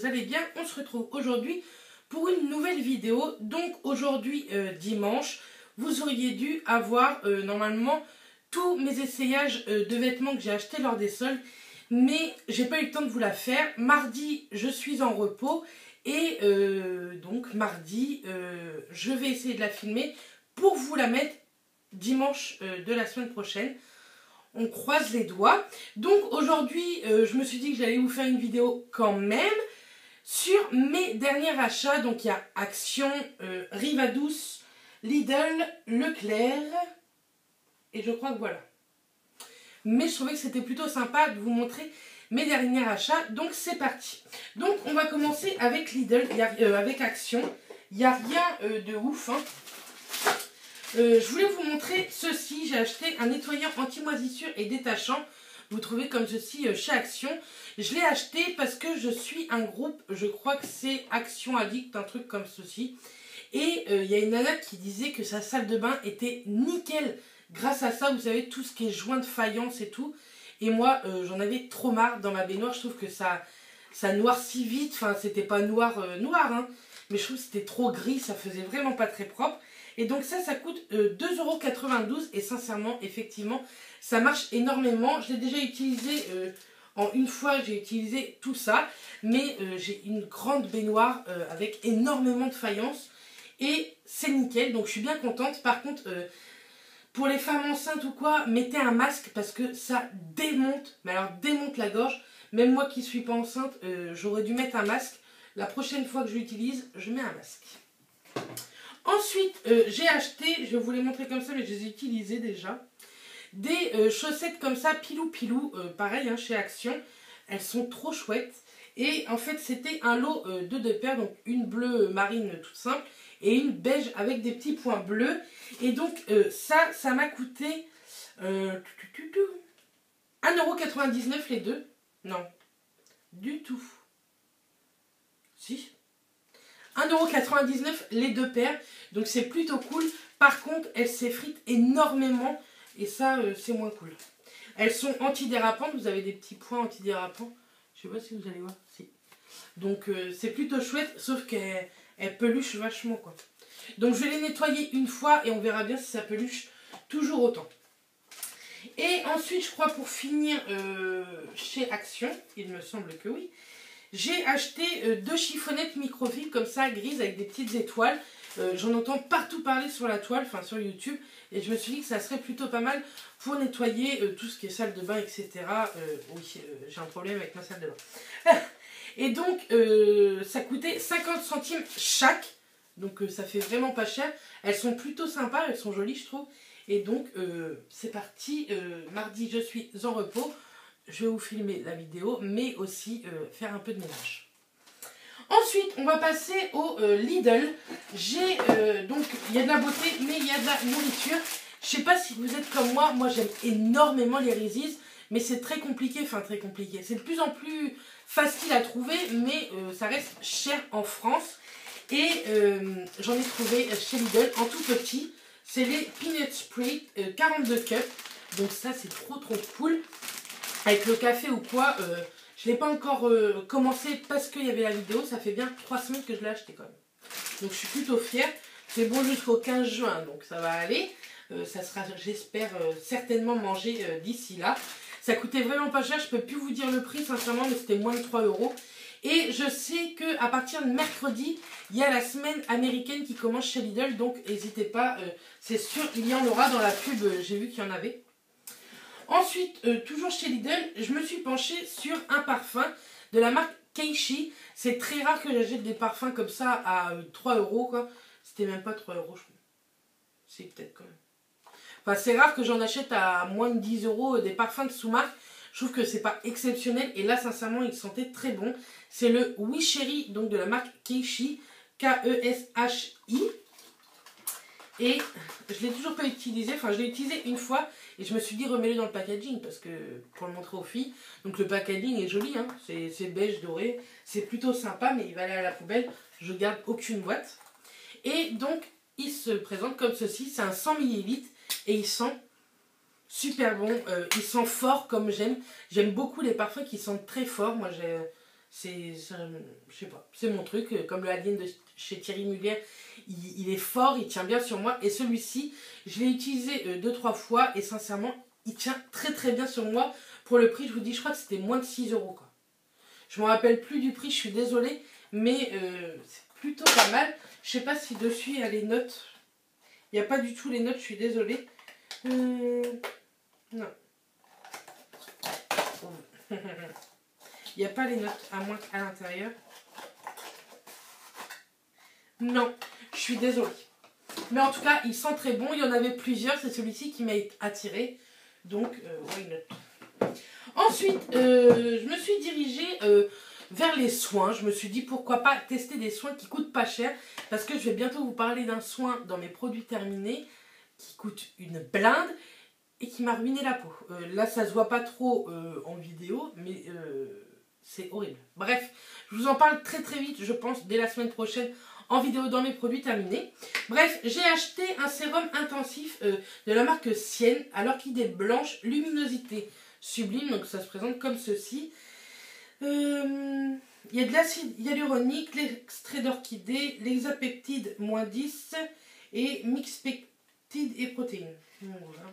vous allez bien. On se retrouve aujourd'hui pour une nouvelle vidéo. Donc aujourd'hui dimanche, vous auriez dû avoir normalement tous mes essayages de vêtements que j'ai achetés lors des soldes. Mais j'ai pas eu le temps de vous la faire. Mardi, je suis en repos. Et donc mardi, je vais essayer de la filmer pour vous la mettre dimanche de la semaine prochaine. On croise les doigts. Donc aujourd'hui, je me suis dit que j'allais vous faire une vidéo quand même sur mes derniers achats. Donc il y a Action, Rivadouce, Lidl, Leclerc. Et je crois que voilà. Mais je trouvais que c'était plutôt sympa de vous montrer mes derniers achats. Donc c'est parti. Donc on va commencer avec Lidl, avec Action. Il n'y a rien de ouf, hein. Je voulais vous montrer ceci. J'ai acheté un nettoyant anti-moisissure et détachant. Vous trouvez comme ceci chez Action. Je l'ai acheté parce que je suis un groupe, je crois que c'est Action Addict, un truc comme ceci. Et il y a une nana qui disait que sa salle de bain était nickel grâce à ça. Vous savez, tout ce qui est joint de faïence et tout. Et moi, j'en avais trop marre dans ma baignoire. Je trouve que ça noircit vite. Enfin, c'était pas noir, hein. Mais je trouve que c'était trop gris. Ça faisait vraiment pas très propre. Et donc ça coûte 2,92 € et sincèrement, effectivement, ça marche énormément. Je l'ai déjà utilisé en une fois, j'ai utilisé tout ça. Mais j'ai une grande baignoire avec énormément de faïence et c'est nickel, donc je suis bien contente. Par contre, pour les femmes enceintes ou quoi, mettez un masque parce que ça démonte, mais alors démonte la gorge. Même moi qui suis pas enceinte, j'aurais dû mettre un masque. La prochaine fois que je l'utilise, je mets un masque. Ensuite, j'ai acheté, je vais vous les montrer comme ça, mais je les ai utilisées déjà, des chaussettes comme ça, pilou, pareil, hein, chez Action. Elles sont trop chouettes. Et en fait, c'était un lot de 2 paires, donc une bleue marine toute simple et une beige avec des petits points bleus. Et donc, ça m'a coûté 1,99 € les deux. Non, du tout. Si. 1,99 € les 2 paires. Donc c'est plutôt cool. Par contre, elles s'effritent énormément. Et ça, c'est moins cool. Elles sont antidérapantes. Vous avez des petits points antidérapants. Je sais pas si vous allez voir. Si. Donc c'est plutôt chouette. Sauf qu'elles peluchent vachement, quoi. Donc je vais les nettoyer une fois. Et on verra bien si ça peluche toujours autant. Et ensuite, je crois pour finir chez Action. Il me semble que oui. J'ai acheté 2 chiffonnettes microfibres comme ça, grises, avec des petites étoiles. J'en entends partout parler sur la toile, enfin sur YouTube. Et je me suis dit que ça serait plutôt pas mal pour nettoyer tout ce qui est salle de bain, etc. Oui, j'ai un problème avec ma salle de bain. Et donc, ça coûtait 50 centimes chaque. Donc, ça fait vraiment pas cher. Elles sont plutôt sympas, elles sont jolies, je trouve. Et donc, c'est parti. Mardi, je suis en repos. Je vais vous filmer la vidéo, mais aussi faire un peu de ménage. Ensuite, on va passer au Lidl. J'ai donc, il y a de la beauté, mais il y a de la nourriture. Je sais pas si vous êtes comme moi. Moi, j'aime énormément les Reese's, mais c'est très compliqué. Enfin, très compliqué. C'est de plus en plus facile à trouver, mais ça reste cher en France. Et j'en ai trouvé chez Lidl en tout petit. C'est les Peanut Sprit 42 cups. Donc ça, c'est trop cool. Avec le café ou quoi, je ne l'ai pas encore commencé parce qu'il y avait la vidéo. Ça fait bien 3 semaines que je l'ai acheté quand même. Donc je suis plutôt fière. C'est bon jusqu'au 15 juin, donc ça va aller. Ça sera, j'espère, certainement mangé d'ici là. Ça coûtait vraiment pas cher. Je ne peux plus vous dire le prix, sincèrement, mais c'était moins de 3 €. Et je sais qu'à partir de mercredi, il y a la semaine américaine qui commence chez Lidl. Donc n'hésitez pas, c'est sûr, il y en aura dans la pub. J'ai vu qu'il y en avait. Ensuite, toujours chez Lidl, je me suis penchée sur un parfum de la marque Keishi. C'est très rare que j'achète des parfums comme ça à 3 €, quoi. C'était même pas 3 €, je crois. C'est peut-être quand même. Enfin, c'est rare que j'en achète à moins de 10 € des parfums de sous-marque. Je trouve que c'est pas exceptionnel. Et là, sincèrement, il sentait très bon. C'est le Oui Chéri, donc de la marque Keishi. K-E-S-H-I. Et je l'ai toujours pas utilisé. Enfin, je l'ai utilisé une fois. Et je me suis dit, remets-le dans le packaging, parce que pour le montrer aux filles. Donc le packaging est joli, hein. C'est beige doré. C'est plutôt sympa, mais il va aller à la poubelle. Je garde aucune boîte. Et donc, il se présente comme ceci. C'est un 100 ml. Et il sent super bon. Il sent fort comme j'aime. J'aime beaucoup les parfums qui sentent très fort. Moi, je sais pas, c'est mon truc. Comme le Alien de chez Thierry Mugler, il est fort, il tient bien sur moi. Et celui-ci, je l'ai utilisé 2-3 fois et sincèrement, il tient très très bien sur moi. Pour le prix, je vous dis, je crois que c'était moins de 6 euros, quoi. Je me rappelle plus du prix, je suis désolée, mais c'est plutôt pas mal. Je sais pas si dessus il y a les notes. Il n'y a pas du tout les notes, je suis désolée. Non. Il n'y a pas les notes, à moins qu'à l'intérieur. Non, je suis désolée. Mais en tout cas, il sent très bon. Il y en avait plusieurs. C'est celui-ci qui m'a attiré. Donc, why not. Ensuite, je me suis dirigée vers les soins. Je me suis dit pourquoi pas tester des soins qui coûtent pas cher. Parce que je vais bientôt vous parler d'un soin dans mes produits terminés qui coûte une blinde et qui m'a ruiné la peau. Là, ça se voit pas trop en vidéo, mais c'est horrible. Bref, je vous en parle très très vite, je pense, dès la semaine prochaine en vidéo dans mes produits terminés. Bref, j'ai acheté un sérum intensif de la marque Sienne à l'orchidée blanche luminosité sublime. Donc ça se présente comme ceci. Il y a de l'acide hyaluronique, l'extrait d'orchidée, l'hexapeptide -10 et mixpeptide et protéines. Voilà.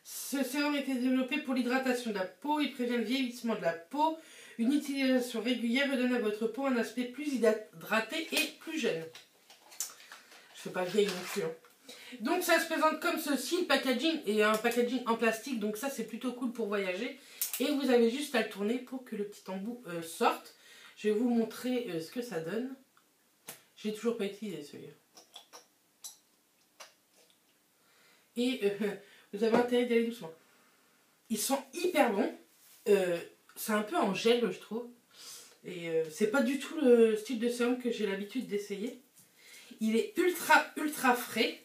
Ce sérum a été développé pour l'hydratation de la peau. Il prévient le vieillissement de la peau. Une utilisation régulière donne à votre peau un aspect plus hydraté et plus jeune. Je ne fais pas vieille non plus. Hein. Donc ça se présente comme ceci. Le packaging est un packaging en plastique. Donc ça c'est plutôt cool pour voyager. Et vous avez juste à le tourner pour que le petit embout sorte. Je vais vous montrer ce que ça donne. J'ai toujours pas utilisé celui-là. Et vous avez intérêt d'y aller doucement. Ils sont hyper bons. C'est un peu en gel, je trouve. Et c'est pas du tout le style de sérum que j'ai l'habitude d'essayer. Il est ultra frais.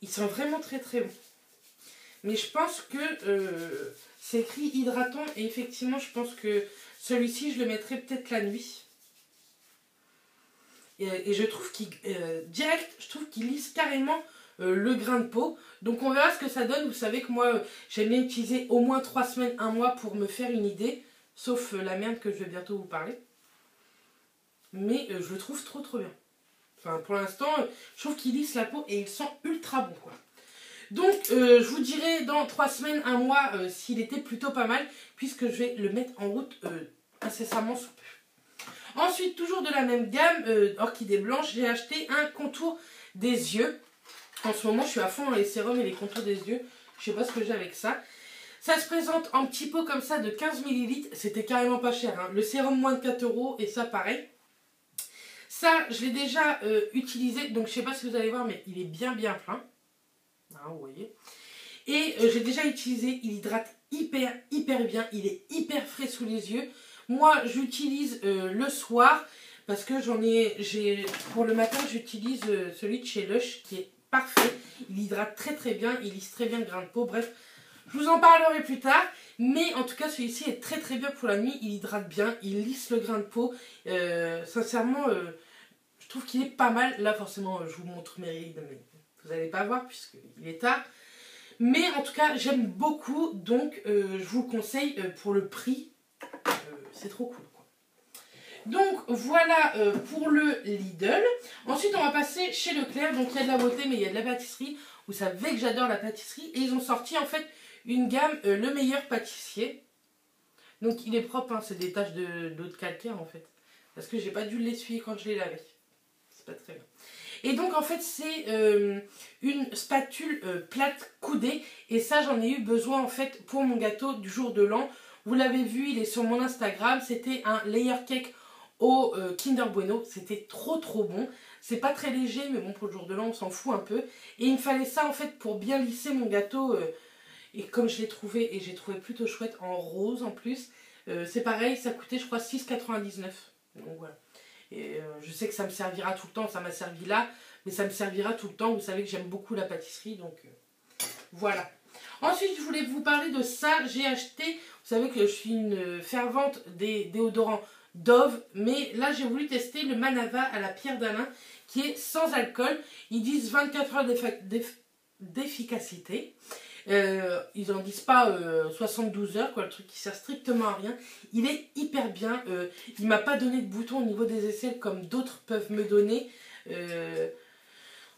Ils sont vraiment très bons. Mais je pense que c'est écrit hydratant. Et effectivement, je pense que celui-ci, je le mettrai peut-être la nuit. Et je trouve qu'il direct, je trouve qu'il lisse carrément le grain de peau. Donc on verra ce que ça donne. Vous savez que moi j'aime bien utiliser au moins 3 semaines, 1 mois pour me faire une idée. Sauf la merde que je vais bientôt vous parler. Mais je le trouve trop bien. Enfin pour l'instant je trouve qu'il lisse la peau et il sent ultra bon quoi. Donc je vous dirai dans 3 semaines, 1 mois s'il était plutôt pas mal. Puisque je vais le mettre en route incessamment sous peu. Ensuite, toujours de la même gamme, orchidée blanche, j'ai acheté un contour des yeux. En ce moment, je suis à fond dans les sérums et les contours des yeux. Je sais pas ce que j'ai avec ça. Ça se présente en petit pot comme ça de 15 ml. C'était carrément pas cher. Hein. Le sérum moins de 4 € et ça pareil. Ça, je l'ai déjà utilisé. Donc, je sais pas si vous allez voir, mais il est bien plein. Hein, vous voyez. Et j'ai déjà utilisé. Il hydrate hyper bien. Il est hyper frais sous les yeux. Moi, j'utilise le soir parce que pour le matin, j'utilise celui de chez Lush qui est parfait. Il hydrate très bien, il lisse très bien le grain de peau. Bref, je vous en parlerai plus tard. Mais en tout cas, celui-ci est très bien pour la nuit. Il hydrate bien, il lisse le grain de peau. Sincèrement, je trouve qu'il est pas mal. Là, forcément, je vous montre mes rides, mais vous n'allez pas voir puisqu'il est tard. Mais en tout cas, j'aime beaucoup. Donc, je vous le conseille pour le prix. C'est trop cool quoi. Donc voilà pour le Lidl. Ensuite on va passer chez Leclerc. Donc il y a de la beauté mais il y a de la pâtisserie. Vous savez que j'adore la pâtisserie. Et ils ont sorti en fait une gamme le meilleur pâtissier. Donc il est propre hein, c'est des taches d'eau de calcaire en fait. Parce que j'ai pas dû l'essuyer quand je l'ai lavé. C'est pas très bien. Et donc en fait c'est une spatule plate coudée. Et ça j'en ai eu besoin en fait pour mon gâteau du jour de l'an. Vous l'avez vu, il est sur mon Instagram. C'était un layer cake au Kinder Bueno. C'était trop bon. C'est pas très léger, mais bon, pour le jour de l'an, on s'en fout un peu. Et il me fallait ça, en fait, pour bien lisser mon gâteau. Et comme je l'ai trouvé, et j'ai trouvé plutôt chouette, en rose en plus. C'est pareil, ça coûtait, je crois, 6,99 €. Donc voilà. Et je sais que ça me servira tout le temps. Ça m'a servi là, mais ça me servira tout le temps. Vous savez que j'aime beaucoup la pâtisserie, donc voilà. Ensuite, je voulais vous parler de ça. J'ai acheté, vous savez que je suis une fervente des déodorants Dove. Mais là, j'ai voulu tester le Manava à la pierre d'Alain qui est sans alcool. Ils disent 24 heures d'efficacité. Ils en disent pas 72 heures, quoi, le truc qui sert strictement à rien. Il est hyper bien. Il m'a pas donné de bouton au niveau des aisselles comme d'autres peuvent me donner.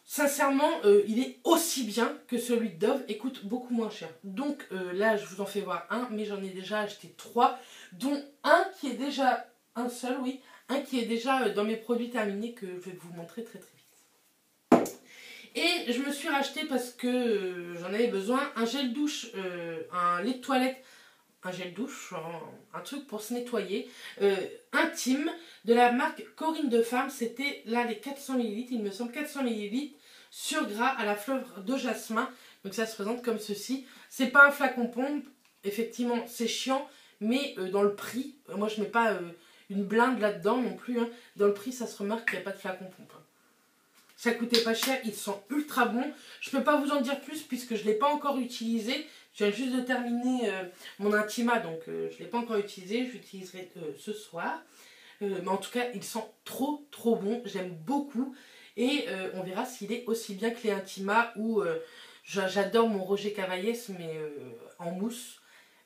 Sincèrement, il est aussi bien que celui de Dove et coûte beaucoup moins cher. Donc là, je vous en fais voir un, mais j'en ai déjà acheté 3, dont un qui est déjà, un seul, oui, un qui est déjà dans mes produits terminés que je vais vous montrer très très vite. Et je me suis racheté parce que j'en avais besoin, un gel douche, un lait de toilette, un gel douche, un truc pour se nettoyer, intime, de la marque Corinne de Femme. C'était là les 400 ml, il me semble 400 ml, sur gras à la fleur de jasmin. Donc ça se présente comme ceci. C'est pas un flacon pompe, effectivement c'est chiant, mais dans le prix, moi je mets pas une blinde là-dedans non plus, hein. Dans le prix ça se remarque qu'il n'y a pas de flacon pompe, hein. Ça coûtait pas cher, ils sont ultra bons. Je peux pas vous en dire plus puisque je l'ai pas encore utilisé. Je viens juste de terminer mon Intima, donc je ne l'ai pas encore utilisé. Je l'utiliserai ce soir. Mais en tout cas, ils sont trop trop bons. J'aime beaucoup. Et on verra s'il est aussi bien que les Intima ou j'adore mon Roger Cavaillès, mais en mousse.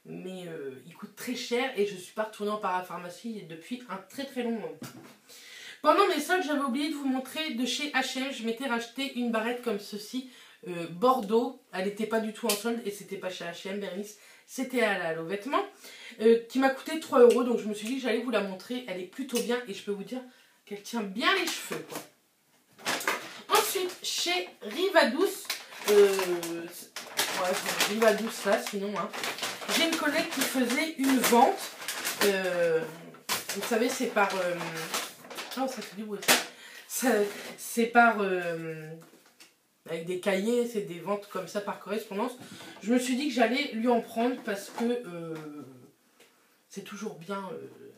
Mais il coûte très cher et je ne suis pas retournée en parapharmacie depuis un très très long moment. Pendant mes soldes, j'avais oublié de vous montrer de chez H&M. Je m'étais racheté une barrette comme ceci. Bordeaux, elle n'était pas du tout en solde et c'était pas chez H&M, Bernice, c'était à la Allo Vêtements, qui m'a coûté 3 €, donc je me suis dit que j'allais vous la montrer. Elle est plutôt bien et je peux vous dire qu'elle tient bien les cheveux, quoi. Ensuite, chez Rivadouce, Rivadouce là sinon, hein, j'ai une collègue qui faisait une vente, vous savez c'est par, oh ça fait du bruit, c'est par... avec des cahiers, c'est des ventes comme ça par correspondance. Je me suis dit que j'allais lui en prendre parce que c'est toujours bien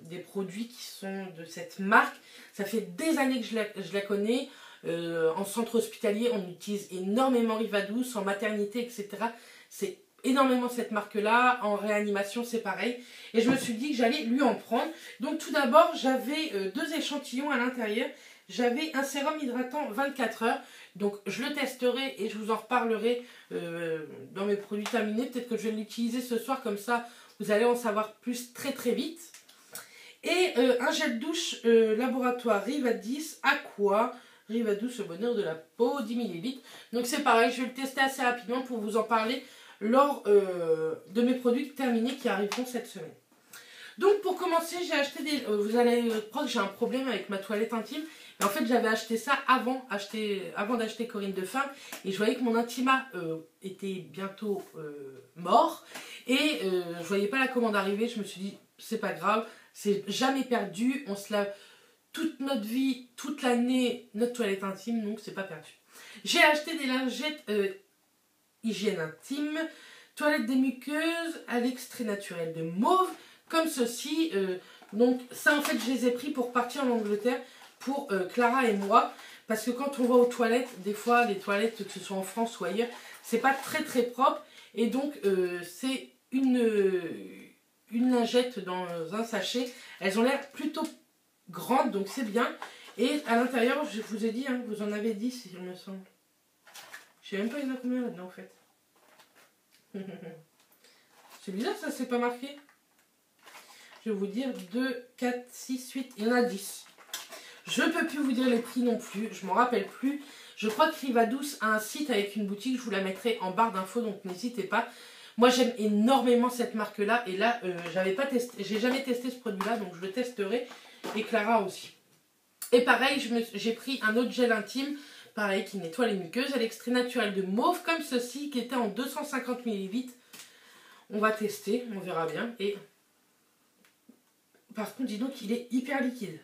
des produits qui sont de cette marque. Ça fait des années que je la connais. En centre hospitalier, on utilise énormément Rivadouce, en maternité, etc. C'est énormément cette marque-là. En réanimation, c'est pareil. Et je me suis dit que j'allais lui en prendre. Donc tout d'abord, j'avais 2 échantillons à l'intérieur. J'avais un sérum hydratant 24 heures. Donc je le testerai et je vous en reparlerai dans mes produits terminés. Peut-être que je vais l'utiliser ce soir, comme ça vous allez en savoir plus très très vite. Et un gel douche laboratoire Rivadis Aqua. Rivadouce, le bonheur de la peau, 10 ml. Donc c'est pareil, je vais le tester assez rapidement pour vous en parler lors de mes produits terminés qui arriveront cette semaine. Donc pour commencer, j'ai acheté des... vous allez croire que j'ai un problème avec ma toilette intime. Mais en fait, j'avais acheté ça avant d'acheter Corinne de Femme. Et je voyais que mon Intima était bientôt mort. Et je voyais pas la commande arriver. Je me suis dit, c'est pas grave, c'est jamais perdu. On se lave toute notre vie, toute l'année, notre toilette intime. Donc c'est pas perdu. J'ai acheté des lingettes hygiène intime, toilette des muqueuses à l'extrait naturel de mauve. Comme ceci. Donc ça en fait, je les ai pris pour partir en Angleterre. Pour Clara et moi, parce que quand on va aux toilettes, des fois les toilettes, que ce soit en France ou ailleurs, c'est pas très très propre, et donc c'est une lingette dans un sachet. Elles ont l'air plutôt grandes, donc c'est bien. Et à l'intérieur, je vous ai dit, hein, vous en avez 10 il me semble. Je sais même pas il y en a combien là-dedans en fait. C'est bizarre ça, c'est pas marqué. Je vais vous dire 2, 4, 6, 8, il y en a 10. Je ne peux plus vous dire les prix non plus, je m'en rappelle plus. Je crois que Rivadouce a un site avec une boutique, je vous la mettrai en barre d'infos, donc n'hésitez pas. Moi j'aime énormément cette marque-là, et là, j'ai jamais testé ce produit-là, donc je le testerai, et Clara aussi. Et pareil, j'ai pris un autre gel intime, pareil, qui nettoie les muqueuses, à l'extrait naturel de mauve, comme ceci, qui était en 250 ml. On va tester, on verra bien. Et par contre, dis donc, il est hyper liquide.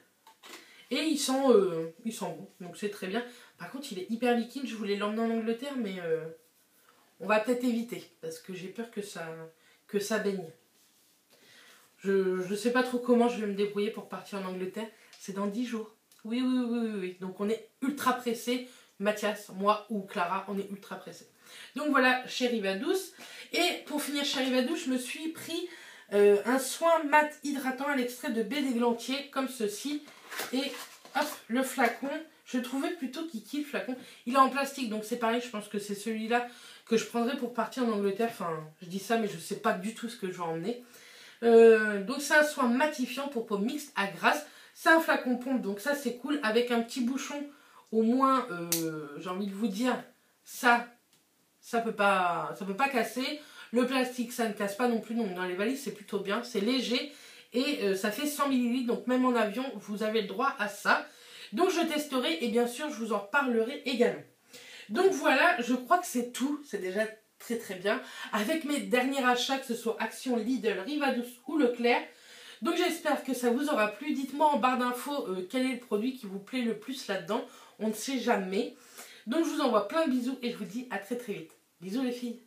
Et ils sont bons, donc c'est très bien. Par contre, il est hyper liquide, je voulais l'emmener en Angleterre, mais on va peut-être éviter, parce que j'ai peur que ça baigne. Je ne sais pas trop comment je vais me débrouiller pour partir en Angleterre. C'est dans 10 jours. Oui. Donc on est ultra pressés. Mathias, moi ou Clara, on est ultra pressés. Donc voilà, chez Rivadouce. Et pour finir chez Rivadouce, je me suis pris un soin mat hydratant à l'extrait de baie d'églantier, comme ceci. Et hop, le flacon, Je trouvais plutôt kiki le flacon. Il est en plastique, donc c'est pareil, je pense que c'est celui-là que je prendrai pour partir en Angleterre. Enfin, je dis ça, mais je ne sais pas du tout ce que je vais emmener. Donc c'est un soin matifiant pour peau mixte à grasse. C'est un flacon pompe, donc ça c'est cool. Avec un petit bouchon, au moins, j'ai envie de vous dire, ça peut pas casser. Le plastique, ça ne casse pas non plus, donc dans les valises c'est plutôt bien. C'est léger et ça fait 100 ml, donc même en avion, vous avez le droit à ça. Donc je testerai et bien sûr je vous en reparlerai également. Donc voilà, je crois que c'est tout, c'est déjà très très bien. Avec mes derniers achats, que ce soit Action, Lidl, Rivadous ou Leclerc. Donc j'espère que ça vous aura plu. Dites-moi en barre d'infos quel est le produit qui vous plaît le plus là-dedans. On ne sait jamais. Donc je vous envoie plein de bisous et je vous dis à très très vite. Bisous les filles.